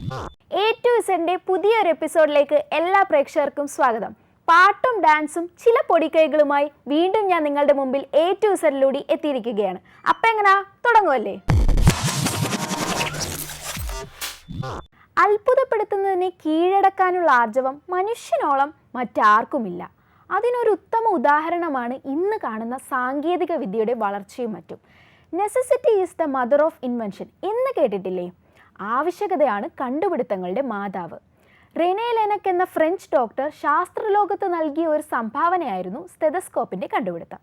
A2Zന്റെ പുതിയൊരു എപ്പിസോഡിലേക്ക് എല്ലാ പ്രേക്ഷകർക്കും സ്വാഗതം. പാട്ടും ഡാൻസും ചില പൊടിക്കൈകളുമായി വീണ്ടും ഞാൻ നിങ്ങളുടെ മുമ്പിൽ A2Zലൂടെ എത്തിയിരിക്കുകയാണ്. അപ്പം എങ്ങനാ തുടങ്ങുമല്ലേ? അത്ഭുതപ്പെടുത്തുന്നതിനെ കീഴടക്കാനുള്ള ആർജവം മനുഷ്യനോളം മറ്റാർക്കുമില്ല. അതിനൊരു ഉത്തമ ഉദാഹരണമാണ് ഇന്ന് കാണുന്ന സാങ്കേതിക വിദ്യയുടെ വളർച്ചയും മറ്റും. Necessity is the mother of invention എന്ന് കേട്ടിട്ടില്ലേ? ആവശ്യകതയാണ് കണ്ടുപിടുത്തങ്ങളുടെ മാതാവ്. റെനെ ലെനക് എന്ന ഫ്രഞ്ച് ഡോക്ടർ ശാസ്ത്രലോകത്ത് നൽകിയ ഒരു സംഭാവനയായിരുന്നു സ്റ്റെതസ്കോപ്പിൻ്റെ കണ്ടുപിടുത്തം.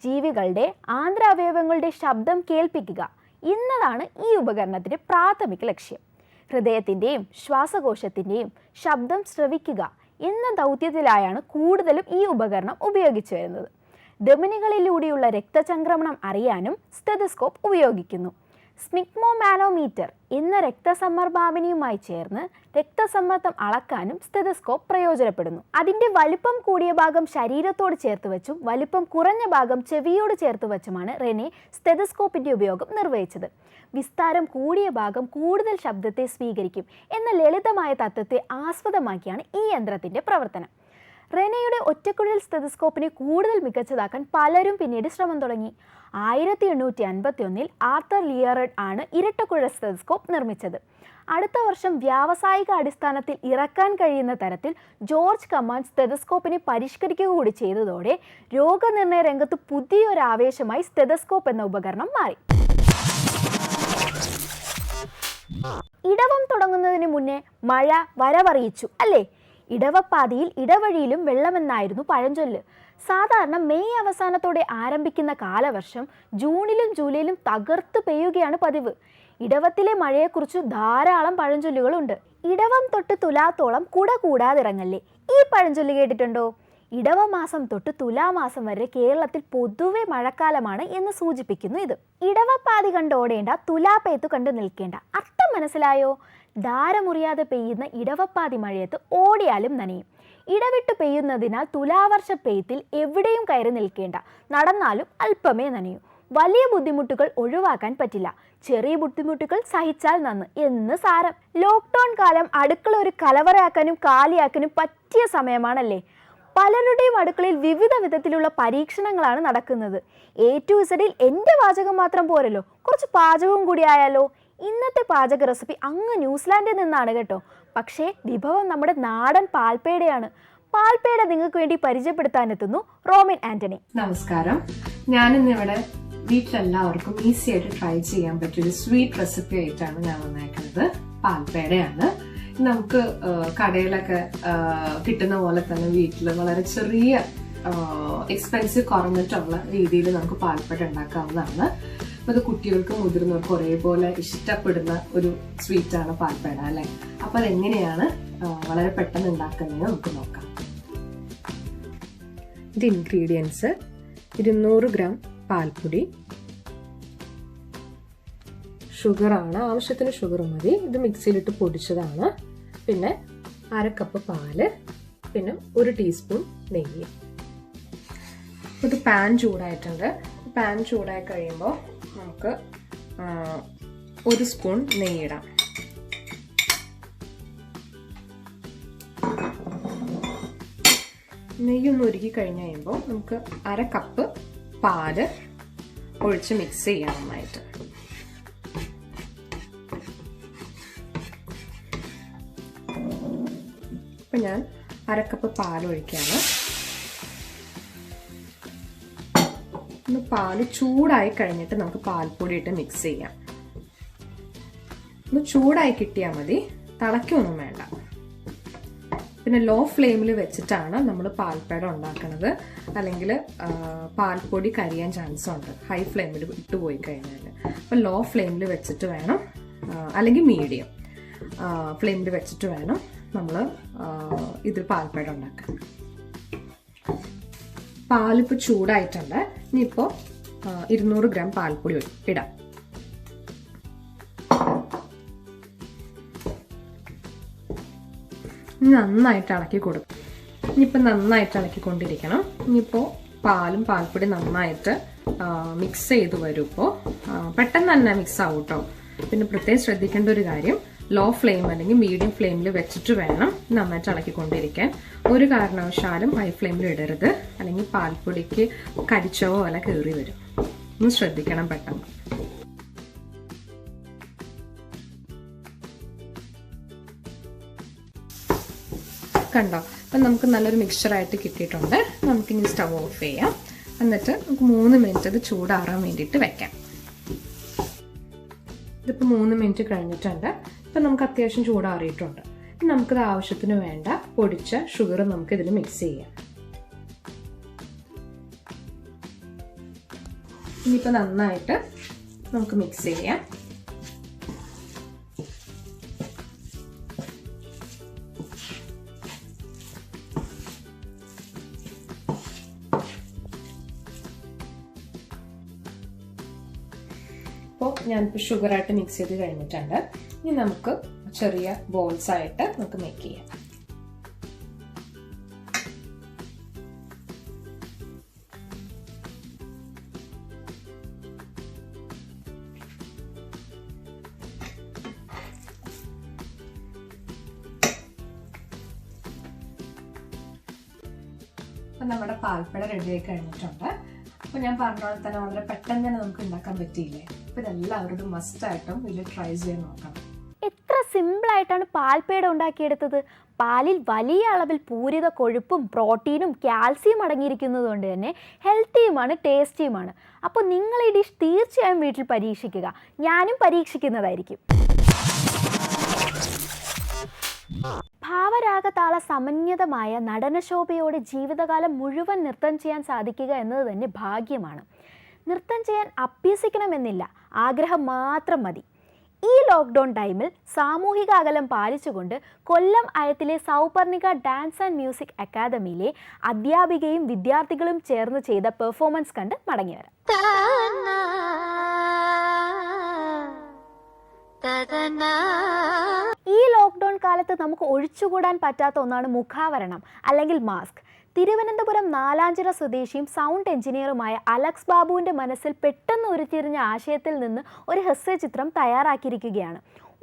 ജീവികളുടെ ആന്തരാവയവങ്ങളുടെ ശബ്ദം കേൾപ്പിക്കുക എന്നതാണ് ഈ ഉപകരണത്തിൻ്റെ പ്രാഥമിക ലക്ഷ്യം. ഹൃദയത്തിൻ്റെയും ശ്വാസകോശത്തിൻ്റെയും ശബ്ദം ശ്രവിക്കുക എന്ന ദൗത്യത്തിലായാണ് കൂടുതലും ഈ ഉപകരണം ഉപയോഗിച്ചു വരുന്നത്. ധമനികളിലൂടെയുള്ള രക്തചംക്രമണം അറിയാനും സ്റ്റെതസ്കോപ്പ് ഉപയോഗിക്കുന്നു. സ്മിഗ്മോമാനോമീറ്റർ എന്ന രക്തസമ്മർദ്ദമാപിനിയുമായി ചേർന്ന് രക്തസമ്മർദ്ദം അളക്കാനും സ്റ്റെതസ്കോപ്പ് പ്രയോജനപ്പെടുന്നു. അതിൻ്റെ വലിപ്പം കൂടിയ ഭാഗം ശരീരത്തോട് ചേർത്ത് വെച്ചും വലിപ്പം കുറഞ്ഞ ഭാഗം ചെവിയോട് ചേർത്ത് വെച്ചുമാണ് റെനെ സ്റ്റെതസ്കോപ്പിൻ്റെ ഉപയോഗം നിർവഹിച്ചത്. വിസ്താരം കൂടിയ ഭാഗം കൂടുതൽ ശബ്ദത്തെ സ്വീകരിക്കും എന്ന ലളിതമായ തത്വത്തെ ആസ്പദമാക്കിയാണ് ഈ യന്ത്രത്തിൻ്റെ പ്രവർത്തനം. റെനെയുടെ ഒറ്റക്കുഴൽ സ്റ്റെതസ്കോപ്പിനെ കൂടുതൽ മികച്ചതാക്കാൻ പലരും പിന്നീട് ശ്രമം തുടങ്ങി. 1851 ആർതർ ലിയറഡ് ആണ് ഇരട്ടക്കുഴൽ സ്റ്റെതസ്കോപ്പ് നിർമ്മിച്ചത്. അടുത്ത വർഷം വ്യാവസായിക അടിസ്ഥാനത്തിൽ ഇറക്കാൻ കഴിയുന്ന തരത്തിൽ ജോർജ് കമാൻ സ്റ്റെതസ്കോപ്പിനെ പരിഷ്കരിക്കുക കൂടി ചെയ്തതോടെ രോഗനിർണയ രംഗത്ത് പുതിയൊരു ആവേശമായി സ്റ്റെതസ്കോപ്പ് എന്ന ഉപകരണം മാറി. ഇടവം തുടങ്ങുന്നതിന് മുന്നേ മഴ വരവറിയിച്ചു അല്ലേ? ഇടവപ്പാതിയിൽ ഇടവഴിയിലും വെള്ളമെന്നായിരുന്നു പഴഞ്ചൊല്ല്. സാധാരണ മെയ് അവസാനത്തോടെ ആരംഭിക്കുന്ന കാലവർഷം ജൂണിലും ജൂലൈയിലും തകർത്ത് പെയ്യുകയാണ് പതിവ്. ഇടവത്തിലെ മഴയെക്കുറിച്ച് ധാരാളം പഴഞ്ചൊല്ലുകളുണ്ട്. ഇടവം തൊട്ട് തുലാത്തോളം കുട കൂടാതിറങ്ങല്ലേ, ഈ പഴഞ്ചൊല്ല് കേട്ടിട്ടുണ്ടോ? ഇടവമാസം തൊട്ട് തുലാമാസം വരെ കേരളത്തിൽ പൊതുവെ മഴക്കാലമാണ് എന്ന് സൂചിപ്പിക്കുന്നു ഇത്. ഇടവപ്പാതി കണ്ട് ഓടേണ്ട, തുലാപ്പെയ്ത്തു കണ്ട് നിൽക്കേണ്ട. അർത്ഥം മനസ്സിലായോ? ധാരമുറിയാതെ പെയ്യുന്ന ഇടവപ്പാതി മഴയത്ത് ഓടിയാലും നനയും. ഇടവിട്ട് പെയ്യുന്നതിനാൽ തുലാവർഷ പെയ്ത്തിൽ എവിടെയും കയറി നിൽക്കേണ്ട, നടന്നാലും അല്പമേ നനയൂ. വലിയ ബുദ്ധിമുട്ടുകൾ ഒഴിവാക്കാൻ പറ്റില്ല, ചെറിയ ബുദ്ധിമുട്ടുകൾ സഹിച്ചാൽ നന്ന് എന്ന് സാരം. ലോക്ക്ഡൗൺ കാലം അടുക്കള ഒരു കലവറയാക്കാനും കാലിയാക്കാനും പറ്റിയ സമയമാണല്ലേ? പലരുടെയും അടുക്കളയിൽ വിവിധ വിധത്തിലുള്ള പരീക്ഷണങ്ങളാണ് നടക്കുന്നത്. A2Zൽ എൻ്റെ പാചകം മാത്രം പോരല്ലോ, കുറച്ച് പാചകവും കൂടി ആയാലോ? ഇന്നത്തെ പാചക റെസിപ്പി അങ്ങ് ന്യൂസിലാൻഡിൽ നിന്നാണ് കേട്ടോ. പക്ഷേ വിഭവം നമ്മുടെ നാടൻ പാൽപ്പേടയാണ്. പാൽപ്പേട നിങ്ങൾക്ക് വേണ്ടി പരിചയപ്പെടുത്താനെത്തുന്നു റോമിൻ ആന്റണി. നമസ്കാരം. ഞാനിന്നിവിടെ വീട്ടിലെല്ലാവർക്കും ഈസി ആയിട്ട് ട്രൈ ചെയ്യാൻ പറ്റിയൊരു സ്വീറ്റ് റെസിപ്പി ആയിട്ടാണ് ഞാൻ വന്നേക്കുന്നത്. പാൽപ്പേടയാണ്. നമുക്ക് കടയിലൊക്കെ കിട്ടുന്ന പോലെ തന്നെ വീട്ടിൽ വളരെ ചെറിയ എക്സ്പെൻസീവ് കുറഞ്ഞിട്ടുള്ള രീതിയിൽ നമുക്ക് പാൽപ്പേട ഉണ്ടാക്കാവുന്നതാണ്. അത് കുട്ടികൾക്കും മുതിർന്നവർക്കും ഒരേപോലെ ഇഷ്ടപ്പെടുന്ന ഒരു സ്വീറ്റാണ് പാൽപ്പേട അല്ലേ? അപ്പൊ അതെങ്ങനെയാണ് വളരെ പെട്ടെന്ന് ഉണ്ടാക്കുന്നത് നമുക്ക് നോക്കാം. ഇത് ഇൻഗ്രീഡിയൻസ്: 200 ഗ്രാം പാൽപ്പൊടി, ഷുഗറാണ്, ആവശ്യത്തിന് ഷുഗർ മതി. ഇത് മിക്സിയിലിട്ട് പൊടിച്ചതാണ്. പിന്നെ 1/2 കപ്പ് പാല്, പിന്നെ 1 ടീസ്പൂൺ നെയ്യ്. ഒരു പാൻ ചൂടായിട്ടുണ്ട്. പാൻ ചൂടായി കഴിയുമ്പോൾ നമുക്ക് 1 സ്പൂൺ നെയ്യിടാം. നെയ്യൊന്ന് ഉരുകി കഴിഞ്ഞ് കഴിയുമ്പോൾ നമുക്ക് 1/2 കപ്പ് പാല് ഒഴിച്ച് മിക്സ് ചെയ്യാം നന്നായിട്ട്. ഇപ്പം ഞാൻ 1/2 കപ്പ് പാൽ ഒഴിക്കുകയാണ്. പാല് ചൂടായി കഴിഞ്ഞിട്ട് നമുക്ക് പാൽപ്പൊടി ഇട്ട് മിക്സ് ചെയ്യാം. ഒന്ന് ചൂടായി കിട്ടിയാൽ മതി, തിളയ്ക്കൊന്നും വേണ്ട. പിന്നെ ലോ ഫ്ലെയിമിൽ വെച്ചിട്ടാണ് നമ്മൾ പാൽപ്പേട ഉണ്ടാക്കുന്നത്, അല്ലെങ്കിൽ പാൽപ്പൊടി കരിയാൻ ചാൻസ് ഉണ്ട് ഹൈ ഫ്ലെയിമിൽ ഇട്ട് പോയി കഴിഞ്ഞാൽ. അപ്പം ലോ ഫ്ലെയിമിൽ വെച്ചിട്ട് വേണം, അല്ലെങ്കിൽ മീഡിയം ഫ്ലെയിമിൽ വെച്ചിട്ട് വേണം നമ്മൾ ഇത് പാൽപ്പേട ഉണ്ടാക്കാൻ. പാലിപ്പോൾ ചൂടായിട്ടുണ്ട്. ഇനിയിപ്പോൾ 200 ഗ്രാം പാൽപ്പൊടി ഇടാം. നന്നായിട്ട് ഇളക്കി കൊടുക്കും. ഇനിയിപ്പോൾ നന്നായിട്ട് ഇളക്കിക്കൊണ്ടിരിക്കണം. ഇനിയിപ്പോൾ പാലും പാൽപ്പൊടി നന്നായിട്ട് മിക്സ് ചെയ്ത് വരും. ഇപ്പോൾ പെട്ടെന്ന് തന്നെ മിക്സ് ആവും കേട്ടോ. പിന്നെ പ്രത്യേകം ശ്രദ്ധിക്കേണ്ട ഒരു കാര്യം, ലോ ഫ്ലെയിം അല്ലെങ്കിൽ മീഡിയം ഫ്ലെയിമിൽ വെച്ചിട്ട് വേണം നന്നായിട്ട് ഇളക്കിക്കൊണ്ടിരിക്കാൻ. ഒരു കാരണവശാലും ഹൈ ഫ്ലെയിമിൽ ഇടരുത്, അല്ലെങ്കിൽ പാൽപ്പൊടിക്ക് കരിച്ചവോ അല്ല കയറി വരും. ഒന്ന് ശ്രദ്ധിക്കണം പെട്ടെന്ന്. കണ്ടോ, അപ്പം നമുക്ക് നല്ലൊരു മിക്സ്ചറായിട്ട് കിട്ടിയിട്ടുണ്ട്. നമുക്കിനി സ്റ്റവ് ഓഫ് ചെയ്യാം. എന്നിട്ട് നമുക്ക് 3 മിനിറ്റ് അത് ചൂടാറാൻ വേണ്ടിയിട്ട് വെക്കാം. ഇതിപ്പോൾ 3 മിനിറ്റ് കഴിഞ്ഞിട്ടുണ്ട്. ഇപ്പം നമുക്ക് അത്യാവശ്യം ചൂടാറിയിട്ടുണ്ട്. നമുക്കിത് ആവശ്യത്തിന് വേണ്ട പൊടിച്ച ഷുഗർ നമുക്ക് ഇതിൽ മിക്സ് ചെയ്യാം. ഇനിയിപ്പോൾ നന്നായിട്ട് നമുക്ക് മിക്സ് ചെയ്യാം. അപ്പോൾ ഞാനിപ്പോൾ ഷുഗറായിട്ട് മിക്സ് ചെയ്ത് കഴിഞ്ഞിട്ടുണ്ട്. ഇനി നമുക്ക് ചെറിയ ബോൾസ് ആയിട്ട് നമുക്ക് മേക്ക് ചെയ്യാം. അപ്പം നമ്മുടെ പാൽപ്പഴ റെഡിയായി കഴിഞ്ഞിട്ടുണ്ട്. അപ്പോൾ ഞാൻ പറഞ്ഞ പോലെ തന്നെ വളരെ പെട്ടെന്ന് തന്നെ നമുക്ക് ഉണ്ടാക്കാൻ പറ്റിയില്ലേ. അപ്പോൾ ഇതെല്ലാവരോടും മസ്റ്റായിട്ടും വീട്ടിൽ ട്രൈ ചെയ്ത് നോക്കണം. എത്ര സിമ്പിളായിട്ടാണ് പാൽപ്പേട ഉണ്ടാക്കിയെടുത്തത്. പാലിൽ വലിയ അളവിൽ പൂരിത കൊഴുപ്പും പ്രോട്ടീനും കാൽസ്യം അടങ്ങിയിരിക്കുന്നത് കൊണ്ട് തന്നെ ഹെൽത്തിയുമാണ്, ടേസ്റ്റിയുമാണ്. അപ്പോൾ നിങ്ങൾ ഈ ഡിഷ് തീർച്ചയായും വീട്ടിൽ പരീക്ഷിക്കുക. ഞാനും പരീക്ഷിക്കുന്നതായിരിക്കും. ഭാവരാഗതാള സമന്വിതമായ നടനശോഭയോടെ ജീവിതകാലം മുഴുവൻ നൃത്തം ചെയ്യാൻ സാധിക്കുക എന്നത് തന്നെ ഭാഗ്യമാണ്. നൃത്തം ചെയ്യാൻ അഭ്യസിക്കണമെന്നില്ല, ആഗ്രഹം മാത്രം മതി. ഈ ലോക്ക്ഡൗൺ ടൈമിൽ സാമൂഹിക അകലം പാലിച്ചുകൊണ്ട് കൊല്ലം അയത്തിലെ സൗപർണിക ഡാൻസ് ആൻഡ് മ്യൂസിക് അക്കാദമിയിലെ അധ്യാപികയും വിദ്യാർത്ഥികളും ചേർന്ന് ചെയ്ത പെർഫോമൻസ് കണ്ട് മടങ്ങിവരാം. ഈ ലോക്ക്ഡൗൺ കാലത്ത് നമുക്ക് ഒഴിച്ചുകൂടാൻ പറ്റാത്ത ഒന്നാണ് മുഖാവരണം അല്ലെങ്കിൽ മാസ്ക്. തിരുവനന്തപുരം നാലാഞ്ചിറ സ്വദേശിയും സൗണ്ട് എഞ്ചിനീയറുമായ അലക്സ് ബാബുവിൻ്റെ മനസ്സിൽ പെട്ടെന്ന് ഉരുത്തിരിഞ്ഞ ആശയത്തിൽ നിന്ന് ഒരു ഹ്രസ്വചിത്രം തയ്യാറാക്കിയിരിക്കുകയാണ്.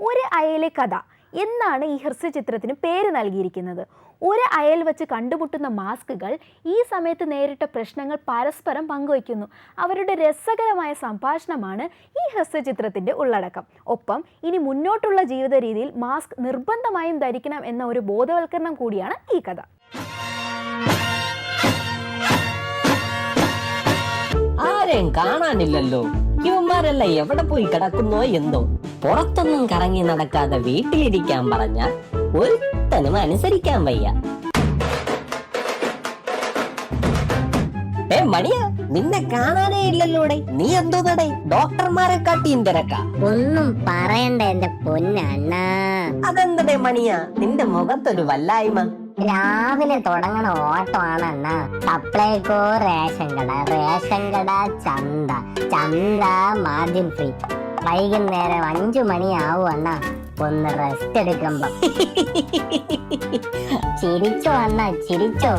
ഒരു അയലെ കഥ എന്നാണ് ഈ ഹ്രസ്വചിത്രത്തിന് പേര് നൽകിയിരിക്കുന്നത്. ഒരു അയൽ വെച്ച് കണ്ടുമുട്ടുന്ന മാസ്കുകൾ ഈ സമയത്ത് നേരിട്ട പ്രശ്നങ്ങൾ പരസ്പരം പങ്കുവയ്ക്കുന്നു. അവരുടെ രസകരമായ സംഭാഷണമാണ് ഈ ഹ്രസ്വചിത്രത്തിൻ്റെ ഉള്ളടക്കം. ഒപ്പം ഇനി മുന്നോട്ടുള്ള ജീവിത രീതിയിൽ മാസ്ക് നിർബന്ധമായും ധരിക്കണം എന്ന ഒരു ബോധവൽക്കരണം കൂടിയാണ് ഈ കഥ. ആരെയും കാണാനില്ലല്ലോ. ഇവന്മാരെല്ലാം എവിടെ പോയി കിടക്കുന്നോ എന്തോ. പുറത്തൊന്നും കറങ്ങി നടക്കാതെ വീട്ടിലിരിക്കാൻ പറഞ്ഞാൽ ഒരുത്തനും അനുസരിക്കാൻ വയ്യ. മണിയ, നിന്നെ കാണാനേ ഇല്ലല്ലോടെ. നീ എന്തോ നടേ ഡോക്ടർമാരെ കാട്ടിയും തിരക്കാ. ഒന്നും പറയണ്ട എന്റെ പൊന്നണ്ണ. അതെന്തടേ മണിയ, നിന്റെ മുഖത്തൊരു വല്ലായ്മ. രാവിലെ തുടങ്ങണ ഓട്ടമാണ് അണ്ണ. സപ്ലൈകോ റേഷൻ കട, റേഷൻ കട ചന്ത, ചന്ത മാർജിൻ ഫ്രീ. വൈകുന്നേരം 5 മണിയാവും അണ്ണ ഒന്ന് റെസ്റ്റ് എടുക്കുമ്പോ. ചിരിച്ചോ അണ്ണ, ചിരിച്ചോ?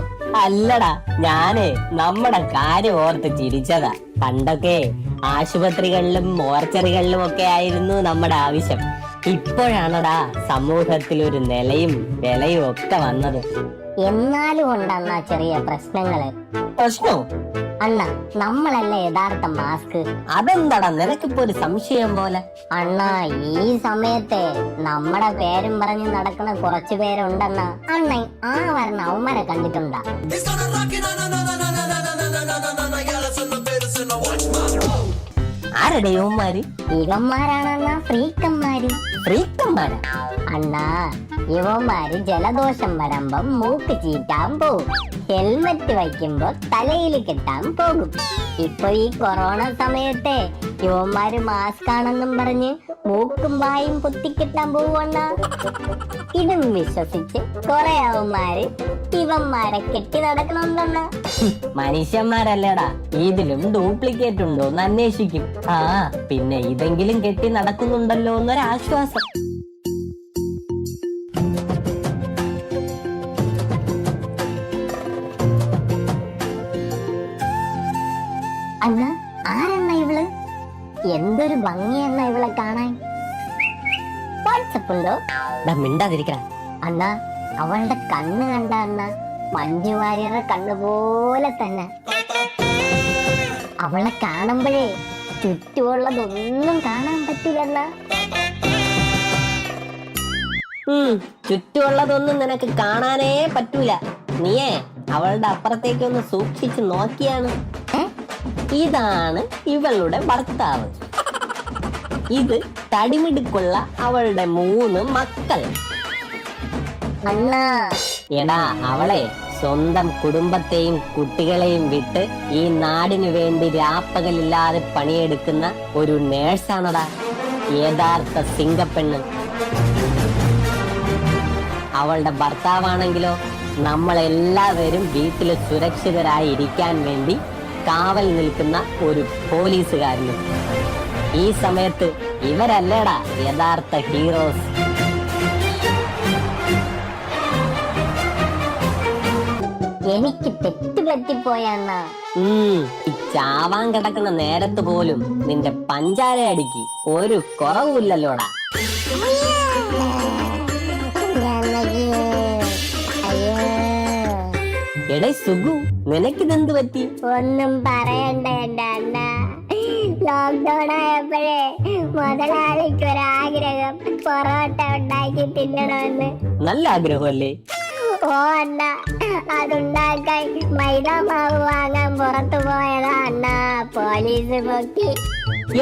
അല്ലടാ, ഞാനേ നമ്മുടെ കാര്യം ഓർത്ത് ചിരിച്ചതാ. പണ്ടൊക്കെ ആശുപത്രികളിലും മോർച്ചറികളിലും ഒക്കെ ആയിരുന്നു നമ്മുടെ ആവശ്യം. ഇപ്പോഴാണടാ സമൂഹത്തിൽ ഒരു നിലയും വിലയും ഒക്കെ വന്നത്. എന്നാലും ഉണ്ടണ്ണ ചെറിയ പ്രശ്നങ്ങള്. പ്രശ്നോ? അണ്ണ, നമ്മളല്ലേ യഥാർത്ഥ മാസ്ക്. അതെന്താടാ നിനക്കിപ്പോ ഒരു സംശയം പോലെ? അണ്ണ, ഈ സമയത്തെ നമ്മുടെ പേരും പറഞ്ഞ് നടക്കുന്ന കുറച്ചു പേരുണ്ടെണ്ണ. അണ്ണ ആ വരണ അവന്മാരെ കണ്ടിട്ടുണ്ടാ? ആരുടെ യുവന്മാര്? ഇവന്മാരാണണ്ണ ഫ്രീക്കന്മാര്. ഫ്രീക്കന്മാരാ? അണ്ണാ, ഇവന്മാര് ജലദോഷം വരുമ്പം മൂക്ക് ചീറ്റാൻ പോകും, ഹെൽമെറ്റ് വയ്ക്കുമ്പോ തലയിൽ കെട്ടാൻ പോകും. ഇപ്പൊ ഈ കൊറോണ സമയത്തെ ഇവന്മാര് മാസ്ക് ആണെന്നും പറഞ്ഞ് മൂക്കും വായും പൊത്തിക്കെട്ടാൻ പോവണ്ണ. ഇതും വിശ്വസിച്ച് കൊറേ അവന്മാര് ഇവന്മാരെ കെട്ടി നടക്കണമെന്ന. മനുഷ്യന്മാരല്ലേടാ, ഇതിലും ഡ്യൂപ്ലിക്കേറ്റ് ഉണ്ടോ എന്ന് അന്വേഷിക്കും. ആ പിന്നെ ഇതെങ്കിലും കെട്ടി നടക്കുന്നുണ്ടല്ലോ എന്നൊരാശ്വാസം. അണ്ണ, ആരെണ്ണ ഇവള്? എന്തൊരു ഭംഗിയെണ്ണ ഇവളെ കാണാൻ. വാട്സപ്പുണ്ടോ? മിണ്ടാതിരിക്കടാ. അണ്ണാ അവളുടെ കണ്ണ് കണ്ട അണ്ണ മഞ്ജു വാര്യരുടെ കണ്ണ് പോലെ തന്നെ. അവളെ കാണുമ്പോഴേ ചുറ്റുമുള്ളതൊന്നും കാണാൻ പറ്റില്ല. ചുറ്റുമുള്ളതൊന്നും നിനക്ക് കാണാനേ പറ്റൂല. നീയേ അവളുടെ അപ്പുറത്തേക്കൊന്ന് സൂക്ഷിച്ച് നോക്കിയാണ്. ഇതാണ് ഇവളുടെ ഭർത്താവ്. ഇത് തടിമിടുക്കുള്ള അവളുടെ 3 മക്കൾ. അണ്ണാ എടാ, അവളെ സ്വന്തം കുടുംബത്തെയും കുട്ടികളെയും വിട്ട് ഈ നാടിനു വേണ്ടി രാപ്പകലില്ലാതെ പണിയെടുക്കുന്ന ഒരു നേഴ്സാണടാ യഥാർത്ഥ സിംഗപ്പെണ്ണ്. അവളുടെ ഭർത്താവാണെങ്കിലോ നമ്മളെല്ലാവരും വീട്ടിൽ സുരക്ഷിതരായി ഇരിക്കാൻ വേണ്ടി കാവൽ നിൽക്കുന്ന ഒരു പോലീസുകാരനും. ഈ സമയത്ത് ഇവരല്ലേടാ യഥാർത്ഥ ഹീറോസ്. എനിക്ക് തെറ്റുപറ്റിപ്പോയണ്ണ. ചാവാൻ കിടക്കുന്ന നേരത്ത് പോലും നിന്റെ പഞ്ചാര അടിക്ക് ഒരു കുറവുമില്ലല്ലോടാ. എടേ സുഗു, നിനക്കിതെന്ത് പറ്റി? ഒന്നും പറയണ്ട എന്റെ അണ്ണ. ലോക്ക്ഡൌൺ ആയപ്പോഴേ മുതലാളിക്കൊരാഗ്രഹം പൊറോട്ട ഉണ്ടാക്കി തിന്നണമെന്ന്. നല്ല ആഗ്രഹമല്ലേ? ഓ അണ്ണ, അതുണ്ടാക്കാൻ മൈദാ മാവ് വാങ്ങാൻ പുറത്തു പോയതാ അണ്ണ. പോലീസ് പൊക്കി.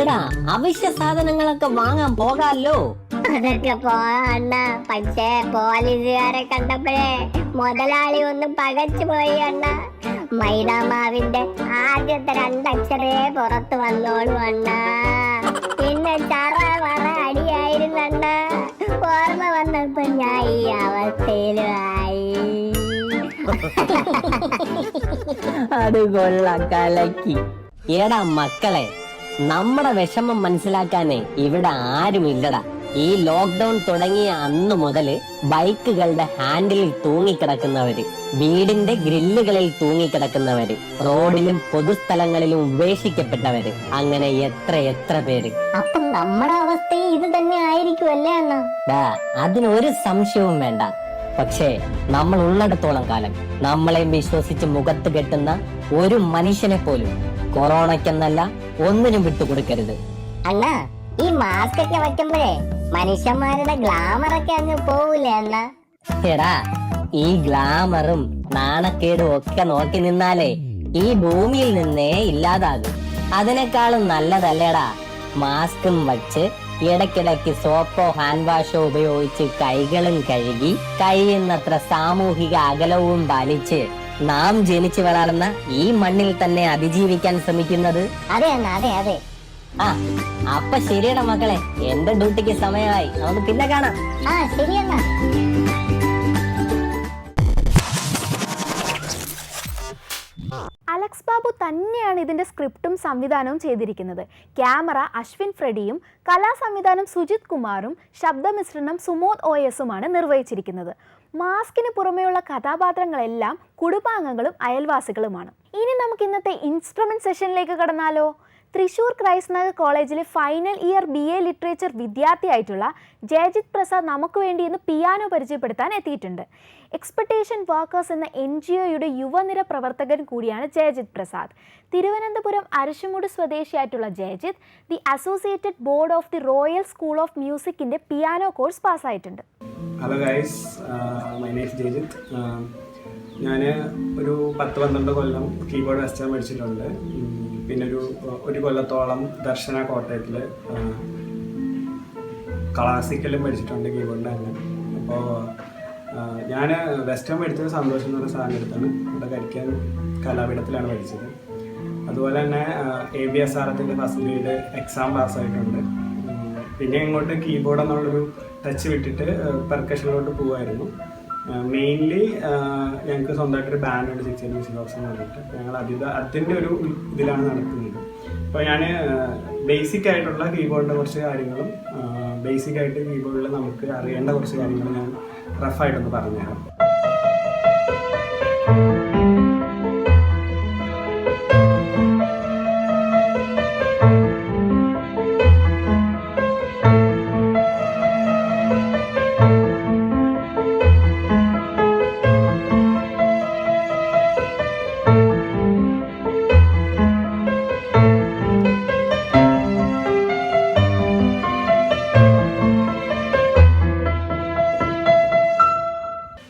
എടാ, അവശ്യ സാധനങ്ങളൊക്കെ വാങ്ങാൻ പോകാല്ലോ. അതൊക്കെ പോവാ. പക്ഷേ പോലീസുകാരെ കണ്ടപ്പോഴേ മുതലാളി ഒന്ന് പകച്ചു പോയി അണ്ണ. മൈദാമാവിന്റെ ആദ്യത്തെ 2 അക്ഷരേ പുറത്തു വന്നോളൂ അണ്ണ. പിന്നെ ചറ വറ അടിയായിരുന്നു അണ്ണ. ഓർമ്മ വന്നപ്പോ ഞാൻ ഈ അവസ്ഥയിലായി. അത് കൊള്ളാം, കലക്കി. എടാ മക്കളെ, നമ്മുടെ വിഷമം മനസ്സിലാക്കാനേ ഇവിടെ ആരുമില്ലടാ. ഈ ലോക്ക്ഡൌൺ തുടങ്ങിയ അന്നു മുതല് ബൈക്കുകളുടെ ഹാൻഡിലിൽ തൂങ്ങിക്കിടക്കുന്നവര്, വീടിന്റെ ഗ്രില്ലുകളിൽ തൂങ്ങിക്കിടക്കുന്നവര്, റോഡിലും പൊതുസ്ഥലങ്ങളിലും ഉപേക്ഷിക്കപ്പെട്ടവര്, അങ്ങനെ എത്ര പേര്. അപ്പം നമ്മുടെ അവസ്ഥ ഇത് തന്നെ ആയിരിക്കുമല്ലേ അണ്ണ? അതിനൊരു സംശയവും വേണ്ട. പക്ഷേ നമ്മൾ ഉള്ളിടത്തോളം കാലം നമ്മളെ വിശ്വസിച്ച് മുഖത്ത് കെട്ടുന്ന ഒരു മനുഷ്യനെ പോലും കൊറോണയ്ക്കെന്നല്ല ഒന്നിനും വിട്ടുകൊടുക്കരുത്. അണ്ണ, ഈ മാസ്ക് ഒക്കെ വയ്ക്കുമ്പോഴേ മനുഷ്യന്മാരുടെ ഗ്ലാമറൊക്കെ അങ്ങ് പോവൂലേ അണ്ണ? എടാ, ഈ ഗ്ലാമറും നാണക്കേടും ഒക്കെ നോക്കി നിന്നാലേ ഈ ഭൂമിയിൽ നിന്നേ ഇല്ലാതാകും. അതിനേക്കാളും നല്ലതല്ലേടാ മാസ്കും വച്ച് ഇടയ്ക്കിടയ്ക്ക് സോപ്പോ ഹാൻഡ് വാഷോ ഉപയോഗിച്ച് കൈകളും കഴുകി കഴിയുന്നത്ര സാമൂഹിക അകലവും പാലിച്ച് നാം ജനിച്ചു വളർന്ന ഈ മണ്ണിൽ തന്നെ അതിജീവിക്കാൻ ശ്രമിക്കുന്നത്. അതെ അണ്ണ, അതെ അതെ. അപ്പൊ ശരിയടാ മക്കളെ, എന്റെ ഡ്യൂട്ടിക്ക് സമയമായി. നമുക്ക് പിന്നെ കാണാം. ശരിയണ്ണ. അലക്സ് ബാബു തന്നെയാണ് ഇതിൻ്റെ സ്ക്രിപ്റ്റും സംവിധാനവും ചെയ്തിരിക്കുന്നത്. ക്യാമറ അശ്വിൻ ഫ്രെഡിയും കലാസംവിധാനം സുജിത് കുമാറും ശബ്ദമിശ്രണം സുമോദ് OSുമാണ് നിർവഹിച്ചിരിക്കുന്നത്. മാസ്കിന് പുറമെയുള്ള കഥാപാത്രങ്ങളെല്ലാം കുടുംബാംഗങ്ങളും അയൽവാസികളുമാണ്. ഇനി നമുക്ക് ഇന്നത്തെ ഇൻസ്ട്രുമെന്റ് സെഷനിലേക്ക് കടന്നാലോ? തൃശൂർ ക്രൈസ്റ്റ് നഗർ കോളേജിലെ ഫൈനൽ ഇയർ BA ലിറ്ററേച്ചർ വിദ്യാർത്ഥിയായിട്ടുള്ള ജയജിത് പ്രസാദ് നമുക്ക് വേണ്ടി ഇന്ന് പിയാനോ പരിചയപ്പെടുത്താൻ എത്തിയിട്ടുണ്ട്. എക്സ്പെക്ടേഷൻ വർക്കേഴ്സ് എന്ന NGOയുടെ യുവനിര പ്രവർത്തകൻ കൂടിയാണ് ജയജിത് പ്രസാദ്. തിരുവനന്തപുരം അരശുമുട് സ്വദേശിയായിട്ടുള്ള Jayajith the associated board of the royal school of മ്യൂസിക്കിന്റെ പിയാനോ കോഴ്സ് പാസ്സായിട്ടുണ്ട്. Hello guys, my name is Jayajith. ഞാൻ ഒരു 10-12 കൊല്ലം കീബോർഡ് വെസ്റ്റേൺ പഠിച്ചിട്ടുണ്ട്. പിന്നെ ഒരു കൊല്ലത്തോളം ദർശന കോട്ടയത്തിൽ ക്ലാസിക്കലും പഠിച്ചിട്ടുണ്ട് കീബോർഡിൻ്റെ തന്നെ. അപ്പോൾ ഞാൻ വെസ്റ്റേൺ പഠിച്ചത് സന്തോഷം എന്ന് പറഞ്ഞ സാറിൻ്റെ അടുത്താണ്. ഇവിടെ കരിക്കാൻ കലാപീഠത്തിലാണ് പഠിച്ചത്. അതുപോലെ തന്നെ ABSRത്തിൻ്റെ ഫസ്റ്റ് ഗ്രേഡ് എക്സാം പാസ്സായിട്ടുണ്ട്. പിന്നെ ഇങ്ങോട്ട് കീബോർഡ് എന്നുള്ളൊരു ടച്ച് വിട്ടിട്ട് പെർക്കഷനിലോട്ട് പോകുമായിരുന്നു. മെയിൻലി ഞങ്ങൾക്ക് സ്വന്തമായിട്ടൊരു ബാൻഡുണ്ട്, 6 മ്യൂസിക് ഹൗസ് എന്ന് പറഞ്ഞിട്ട്. ഞങ്ങൾ അതിൻ്റെ ഒരു ഇതിലാണ് നടത്തുന്നത്. അപ്പോൾ ഞാൻ ബേസിക് ആയിട്ടുള്ള കീബോർഡിൻ്റെ കുറച്ച് കാര്യങ്ങളും ബേസിക് ആയിട്ട് കീബോർഡിൽ നമുക്ക് അറിയേണ്ട കുറച്ച് കാര്യങ്ങൾ ഞാൻ റഫായിട്ടൊന്ന് പറഞ്ഞുതരാം.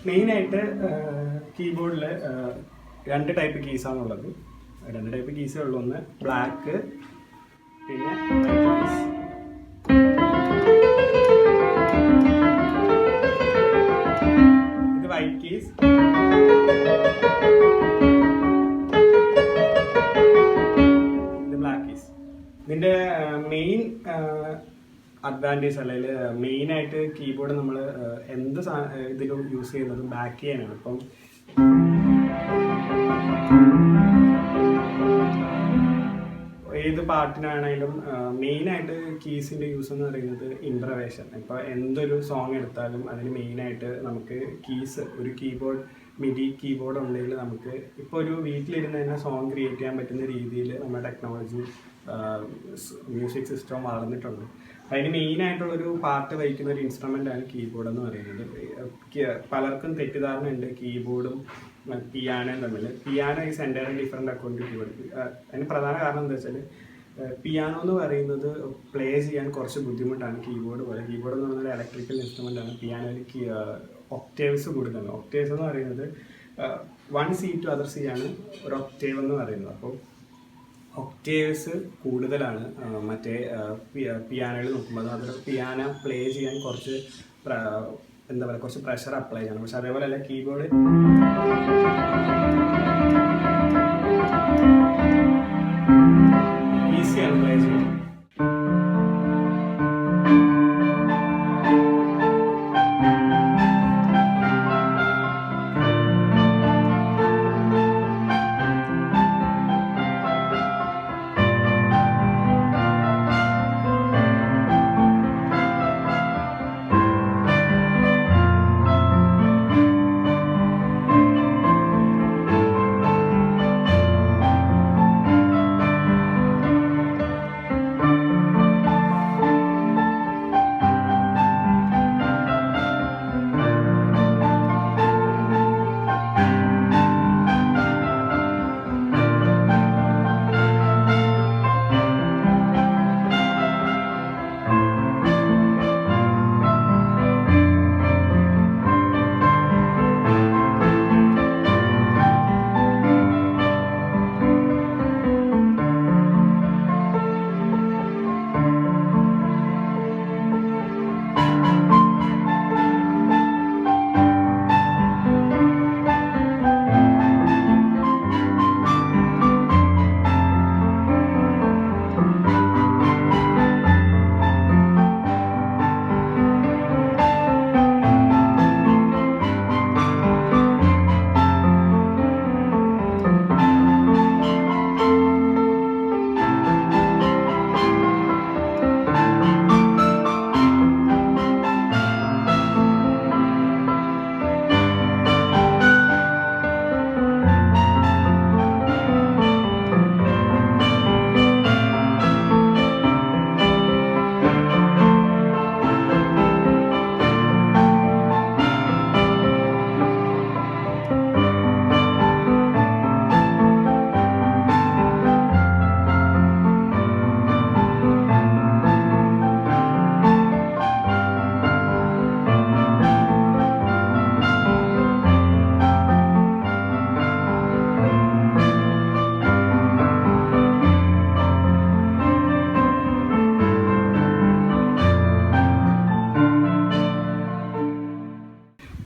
മെയിനായിട്ട് കീബോർഡിൽ 2 ടൈപ്പ് കീസാണുള്ളത്. 2 ടൈപ്പ് കീസേ ഉള്ളൂ. ഒന്ന് ബ്ലാക്ക്, പിന്നെ കീസ്. ഇത് വൈറ്റ് കീസ്, ഇത് ബ്ലാക്ക് കീസ്. ഇതിൻ്റെ മെയിൻ അഡ്വാൻറ്റേജ് അല്ലെങ്കിൽ മെയിനായിട്ട് കീബോർഡ് നമ്മൾ എന്ത് ഇതിലും യൂസ് ചെയ്യുന്നത് ബാക്ക് ചെയ്യാനാണ്. ഇപ്പം ഏത് പാട്ടിനാണെങ്കിലും മെയിനായിട്ട് കീസിൻ്റെ യൂസ് എന്ന് പറയുന്നത് ഇംപ്രവേഷൻ. ഇപ്പോൾ എന്തൊരു സോങ് എടുത്താലും അതിന് മെയിനായിട്ട് നമുക്ക് കീസ്, ഒരു കീബോർഡ് മിഡി കീബോർഡ് ഉണ്ടെങ്കിൽ നമുക്ക് ഇപ്പോൾ ഒരു വീട്ടിലിരുന്ന് തന്നെ സോങ് ക്രിയേറ്റ് ചെയ്യാൻ പറ്റുന്ന രീതിയിൽ നമ്മുടെ ടെക്നോളജി മ്യൂസിക് സിസ്റ്റം വളർന്നിട്ടുണ്ട്. അതിന് മെയിനായിട്ടുള്ളൊരു പാർട്ട് വഹിക്കുന്ന ഒരു ഇൻസ്ട്രുമെൻ്റാണ് കീബോർഡ് എന്ന് പറയുന്നത്. പലർക്കും തെറ്റിദ്ധാരണയുണ്ട് കീബോർഡും പിയാനോയും തമ്മിൽ. Piano is entirely different account to keyboard. അതിന് പ്രധാന കാരണം എന്താ വെച്ചാൽ പിയാനോ എന്ന് പറയുന്നത് പ്ലേ ചെയ്യാൻ കുറച്ച് ബുദ്ധിമുട്ടാണ് കീബോർഡ് പോലെ. കീബോർഡ് എന്ന് പറയുന്നത് ഇലക്ട്രിക്കൽ ഇൻസ്ട്രുമെൻ്റാണ്. പിയാനോയിൽ ഒക്ടേവ്സ് കൂടുതലാണ്. ഒക്ടേവ്സ് എന്ന് പറയുന്നത് 1 C to other C ആണ് ഒരു ഒക്ടേവ് എന്ന് പറയുന്നത്. അപ്പോൾ ഒക്ടേവ്സ് കൂടുതലാണ് മറ്റേ പിയാനോയിൽ നോക്കുമ്പോൾ. അതൊരു പിയാനോ പ്ലേ ചെയ്യാൻ കുറച്ച് എന്താ പറയുക, കുറച്ച് പ്രഷർ അപ്ലൈ ചെയ്യണം. പക്ഷെ അതേപോലെ അല്ല കീബോർഡ് ഈസിയാണ് പ്ലേ ചെയ്യാൻ.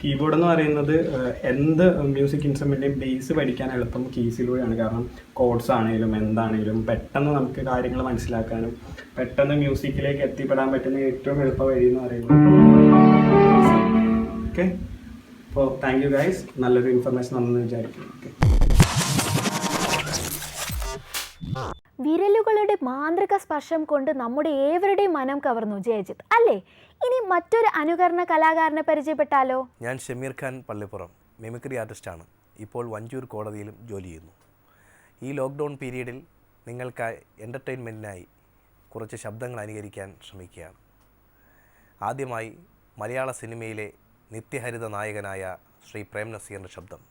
കീബോർഡ് എന്ന് പറയുന്നത് എന്ത് മ്യൂസിക് ഇൻസ്ട്രുമെൻ്റെയും ബേസ് പഠിക്കാൻ എളുപ്പം കീസിലൂടെയാണ്. കാരണം കോഡ്സ് ആണെങ്കിലും എന്താണെങ്കിലും പെട്ടെന്ന് നമുക്ക് കാര്യങ്ങൾ മനസ്സിലാക്കാനും പെട്ടെന്ന് മ്യൂസിക്കിലേക്ക് എത്തിപ്പെടാൻ പറ്റുന്ന ഏറ്റവും എളുപ്പ വഴി എന്ന് പറയുന്നത്. ഓക്കെ, അപ്പോൾ താങ്ക് യു ഗൈസ്. നല്ലൊരു ഇൻഫർമേഷൻ ആണെന്ന് വിചാരിക്കുന്നു. ഓക്കെ, വിരലുകളുടെ മാന്ത്രിക സ്പർശം കൊണ്ട് നമ്മുടെ ഏവരുടെയും മനം കവർന്നു ജയജിത്ത് അല്ലേ? ഇനി മറ്റൊരു അനുകരണ കലാകാരനെ പരിചയപ്പെട്ടാലോ? ഞാൻ ഷമീർ ഖാൻ പള്ളിപ്പുറം, മിമിക്രി ആർട്ടിസ്റ്റാണ്. ഇപ്പോൾ വഞ്ചൂർ കോടതിയിലും ജോലി ചെയ്യുന്നു. ഈ ലോക്ക്ഡൗൺ പീരീഡിൽ നിങ്ങൾക്കായി എൻ്റർടൈൻമെൻറ്റിനായി കുറച്ച് ശബ്ദങ്ങൾ അനുകരിക്കാൻ ശ്രമിക്കുകയാണ്. ആദ്യമായി മലയാള സിനിമയിലെ നിത്യഹരിത നായകനായ ശ്രീ പ്രേം നസീറിൻ്റെ ശബ്ദം.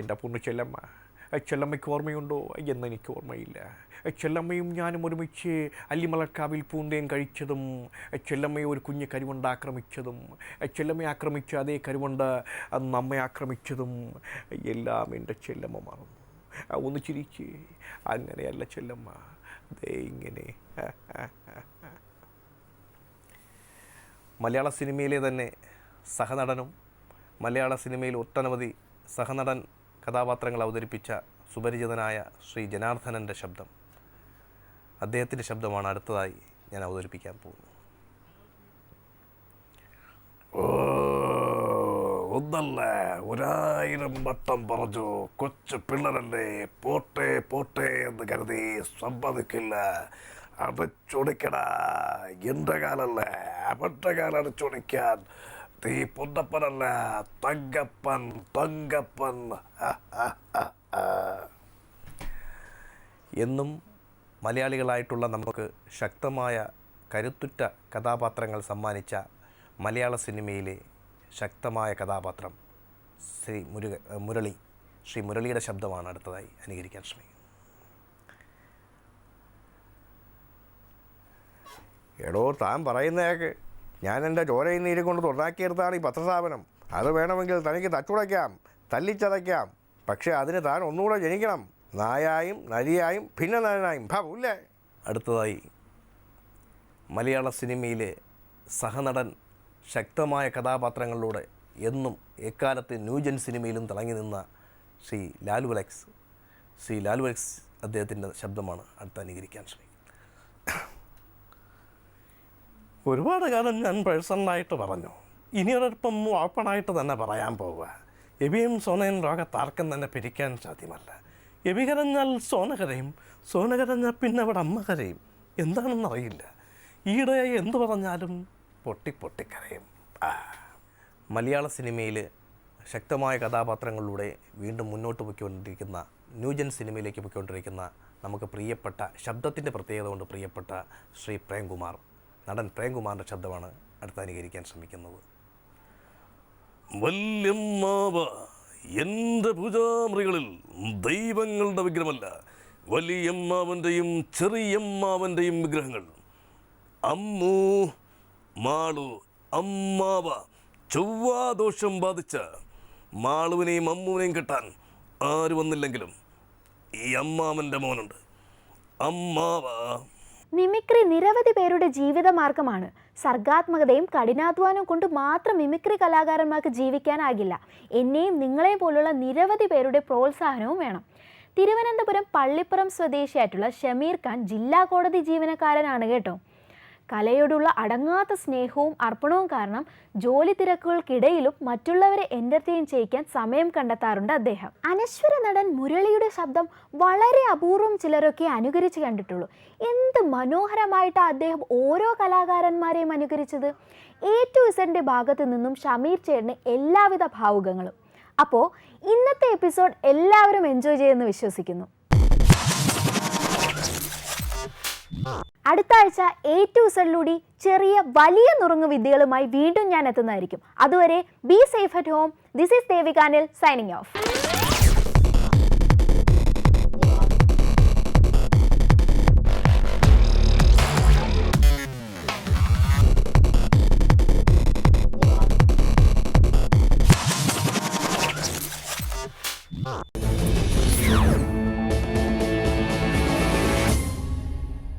എൻ്റെ പൊണ്ണു ചെല്ലമ്മ, ചെല്ലമ്മയ്ക്ക് ഓർമ്മയുണ്ടോ എന്നെനിക്ക് ഓർമ്മയില്ല. ചെല്ലമ്മയും ഞാനും ഒരുമിച്ച് അല്ലിമലക്കാവിൽ പൂന്തേൻ കഴിച്ചതും, ചെല്ലമ്മയെ ഒരു കുഞ്ഞ് കരിവണ്ട് ആക്രമിച്ചതും, ചെല്ലമ്മയെ ആക്രമിച്ച അതേ കരിവണ്ട് നമ്മെ ആക്രമിച്ചതും എല്ലാം എൻ്റെ ചെല്ലമ്മ മറന്നു. ഒന്ന് ചിരിച്ച്. അങ്ങനെയല്ല ചെല്ലമ്മ, ദേ ഇങ്ങനെ. മലയാള സിനിമയിലെ തന്നെ സഹനടനും മലയാള സിനിമയിൽ ഒട്ടനവധി സഹനടൻ കഥാപാത്രങ്ങൾ അവതരിപ്പിച്ച സുപരിചിതനായ ശ്രീ ജനാർദ്ദനൻ്റെ ശബ്ദം, അദ്ദേഹത്തിൻ്റെ ശബ്ദമാണ് അടുത്തതായി ഞാൻ അവതരിപ്പിക്കാൻ പോകുന്നത്. ഒന്നല്ല 1000 വട്ടം പറഞ്ഞു, കൊച്ചു പിള്ളേരല്ലേ, പോട്ടെ പോട്ടെ എന്ന് കരുതി സമ്മതിക്കില്ല. അടച്ചൊടിക്കടാ, എൻ്റെ കാലല്ലേ, അവൻ്റെ കാലം അടച്ചൊടിക്കാൻ. തീ പൊന്നപ്പനല്ല, തങ്കപ്പൻ തങ്കപ്പൻ. എന്നും മലയാളികളായിട്ടുള്ള നമുക്ക് ശക്തമായ കരുത്തുറ്റ കഥാപാത്രങ്ങൾ സമ്മാനിച്ച മലയാള സിനിമയിലെ ശക്തമായ കഥാപാത്രം ശ്രീ മുരളി. ശ്രീ മുരളിയുടെ ശബ്ദമാണ് അടുത്തതായി അനുകരിക്കാൻ ശ്രമിക്കുന്നത്. എടോ, താൻ പറയുന്നതൊക്കെ ഞാൻ എൻ്റെ ചോരയിൽ നീര് കൊണ്ട് തൊണ്ടാക്കിയെടുത്താണ് ഈ പത്രസ്ഥാപനം. അത് വേണമെങ്കിൽ തനിക്ക് തച്ചുടയ്ക്കാം, തല്ലിച്ചതയ്ക്കാം. പക്ഷേ അതിന് താൻ ഒന്നുകൂടെ ജനിക്കണം, നായായും നരിയായും പിന്നെ നരനായും. ഭാവൂല്ലേ? അടുത്തതായി മലയാള സിനിമയിലെ സഹനടൻ ശക്തമായ കഥാപാത്രങ്ങളിലൂടെ എന്നും എക്കാലത്ത് ന്യൂജൻ സിനിമയിലും തിളങ്ങി നിന്ന ശ്രീ ലാലു അലക്സ്. ശ്രീ ലാലു അലക്സ് അദ്ദേഹത്തിൻ്റെ ശബ്ദമാണ് അടുത്ത് അനുകരിക്കാൻ ശ്രമിക്കുന്നത്. ഒരുപാട് കാലം ഞാൻ പേഴ്സണലായിട്ട് പറഞ്ഞു, ഇനിയൊരൽപ്പം ഓപ്പണായിട്ട് തന്നെ പറയാൻ പോവുക. എബിയും സോനയും ലോകത്താർക്കും തന്നെ പിരിക്കാൻ സാധ്യമല്ല. എബി കരഞ്ഞാൽ സോന കരയും, സോന കരഞ്ഞാൽ പിന്നെ അവിടെ അമ്മ കരയും. എന്താണെന്നറിയില്ല, ഈയിടെയായി എന്തു പറഞ്ഞാലും പൊട്ടിക്കരയും. മലയാള സിനിമയിൽ ശക്തമായ കഥാപാത്രങ്ങളിലൂടെ വീണ്ടും മുന്നോട്ട് പോയിക്കൊണ്ടിരിക്കുന്ന, ന്യൂജൻ സിനിമയിലേക്ക് പോയിക്കൊണ്ടിരിക്കുന്ന നമുക്ക് പ്രിയപ്പെട്ട, ശബ്ദത്തിൻ്റെ പ്രത്യേകത കൊണ്ട് പ്രിയപ്പെട്ട ശ്രീ പ്രേംകുമാർ, നടൻ പ്രേംകുമാറിൻ്റെ ശബ്ദമാണ് അടുത്ത് അനുകരിക്കാൻ ശ്രമിക്കുന്നത്. വല്യമ്മാവ എൻ്റെ പൂജാമുറികളിൽ ദൈവങ്ങളുടെ വിഗ്രഹമല്ല, വലിയമ്മാവൻ്റെയും ചെറിയമ്മാവൻ്റെയും വിഗ്രഹങ്ങൾ. അമ്മു, മാളു, അമ്മാവ. ചൊവ്വാദോഷം ബാധിച്ച മാളുവിനെയും അമ്മുവിനെയും കെട്ടാൻ ആര് വന്നില്ലെങ്കിലും ഈ അമ്മാവൻ്റെ മോനുണ്ട്, അമ്മാവ. മിമിക്രി നിരവധി പേരുടെ ജീവിതമാർഗമാണ്. സർഗാത്മകതയും കഠിനാധ്വാനവും കൊണ്ട് മാത്രം മിമിക്രി കലാകാരന്മാർക്ക് ജീവിക്കാനാകില്ല. എന്നെയും നിങ്ങളെയും പോലുള്ള നിരവധി പേരുടെ പ്രോത്സാഹനവും വേണം. തിരുവനന്തപുരം പള്ളിപ്പുറം സ്വദേശിയായിട്ടുള്ള ഷമീർ ഖാൻ ജില്ലാ കോടതി ജീവനക്കാരനാണ് കേട്ടോ. കലയോടുള്ള അടങ്ങാത്ത സ്നേഹവും അർപ്പണവും കാരണം ജോലി തിരക്കുകൾക്കിടയിലും മറ്റുള്ളവരെ എൻ്റർടൈൻ ചെയ്യിക്കാൻ സമയം കണ്ടെത്താറുണ്ട് അദ്ദേഹം. അനശ്വര നടൻ മുരളിയുടെ ശബ്ദം വളരെ അപൂർവം ചിലരൊക്കെ അനുകരിച്ച് കണ്ടിട്ടുള്ളൂ. എന്ത് മനോഹരമായിട്ടാണ് അദ്ദേഹം ഓരോ കലാകാരന്മാരെയും അനുകരിച്ചത്. A to Zന്റെ ഭാഗത്തു നിന്നും ഷമീർ ചേട്ടന് എല്ലാവിധ ഭാവുകങ്ങളും. അപ്പോൾ ഇന്നത്തെ എപ്പിസോഡ് എല്ലാവരും എൻജോയ് ചെയ്യുമെന്ന് വിശ്വസിക്കുന്നു. അടുത്ത ആഴ്ച A to Zലൂടെ ചെറിയ വലിയ നുറുങ്ങു വിദ്യകളുമായി വീണ്ടും ഞാൻ എത്തുന്നതായിരിക്കും. അതുവരെ be safe at home. This is Devika Anil signing off.